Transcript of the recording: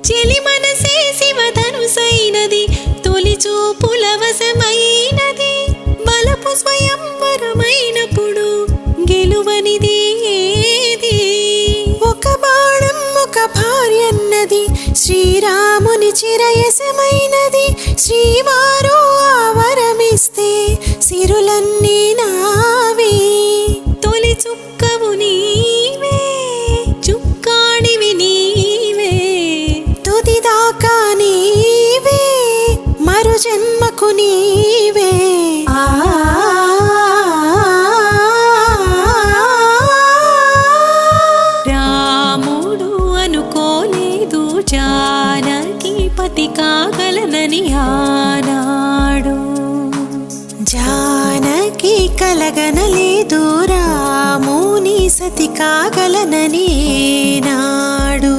చెలి మనసే శివధనుసైనది, తొలి చూపుల వశమైనది, బలపు స్వయంవరమైనప్పుడు గెలువనిది ఏది? ఒక బాణం ఒక భార్యన్నది, శ్రీరాముని చిరయసమైనది, శ్రీవారు ఆవరమిస్తే సిరులన్నీ నావే. తొలి చుక్కవు నీవే, చుక్కాడివి నీవే, తుదిదాకా నీవే, మరు జన్మకు నీవే. రాముడు అనుకోలేదు జానకి పతి కాగలనని ఆనాడు, జానకి కలగనలేదు రాముని సతి కాగలనని నాడు.